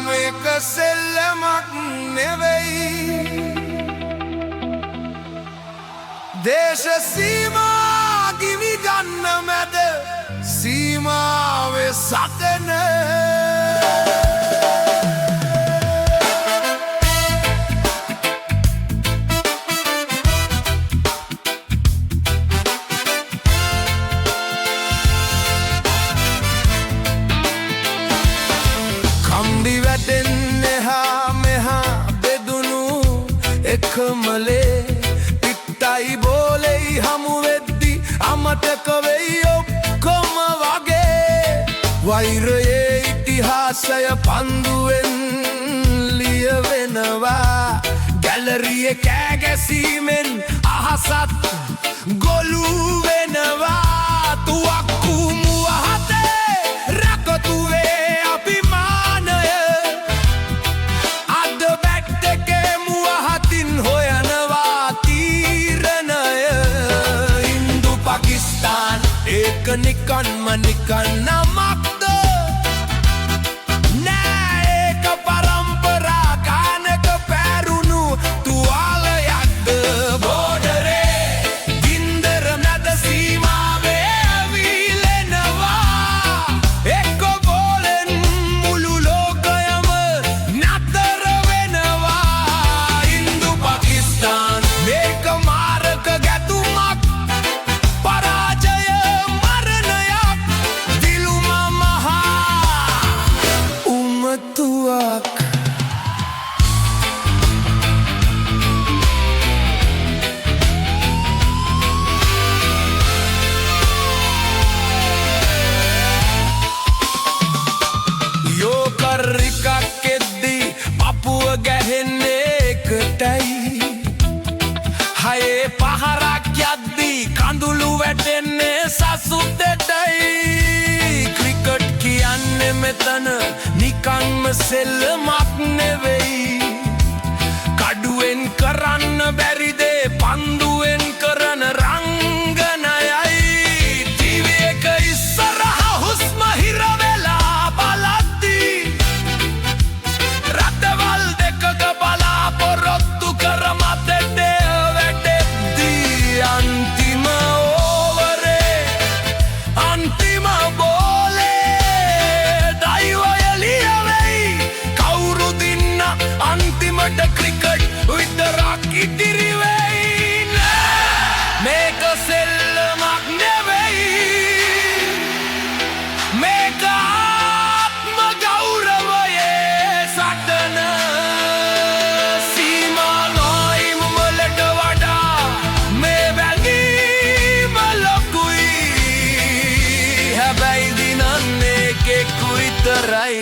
මේක සෙල්ලමක් නෙවෙයි දේශ සීමා ගිවි ගන්න මැද සීමාවේ සටන එකමලේ පිට්ටයි බෝලෙයි හමු වෙද්දි අමතක වෙයි ඔක්කොම වගේ වෛරයේ ඉතිහාසය පන්දුවෙන් ලියවෙනවා ගැලරියේ කෑගැසීමෙන් අහසත් ගොලු වෙනවා තුවක්කු මුවහතේ රැකතුවේ අභිමානය අද බැට් එකේ මුවහතින් හොයනවා තීරණය ඉන්දු පාකිස්තාන් ඒක නිකන්ම නිකන් නමක්ද නෑ ඒක පරම්පරා ගානක පැරුණු තුවාලයක්ද බෝඩරේ ගින්දර මැද සීමාවේ ඇවිලෙනවා එක්ක බෝලෙන් මුළු ලෝකයම නතර වෙනවා ඉන්දු පාකිස්තාන් මේක මාරක ගැතුමක් පරාජය මරණයක් දිලුම මහා උමතුවක් යෝකරිකක් එද්දී පපුව ගැහෙන්නේ එකටයි හයේ පහරක් යද්දී කඳුළු වැටෙන්නේ සසුතෙටයි ක්‍රිකට් කියන්නේ මෙතන නිකන්ම සෙල්ලමක් නෙවෙයි කඩුවෙන් කරන්න බැරි දේ පන්දුවෙන් කරන රංගනයයි ටීවී එක ඉස්සරහ හුස්ම හිර වෙලා බලද්දී රටවල් දෙකක බලාපොරොත්තු කර මතට වැටෙද්දී අන්තිම ඕවරේ අන්තිම බෝලේ දෛවය ලියවෙයි කවුරු දින්න අන්තිමට ක්‍රිකට් විතරක් ඉතිරි වෙයි මේක සෙල්ලමක් නෙවෙයි මේක ආත්ම ගෞරවයේ සටන සීමා නොයිම වලට වඩා මේ බැඳීම ලොකුයි හැබැයි දිනන්නේ කෙක් විතරයි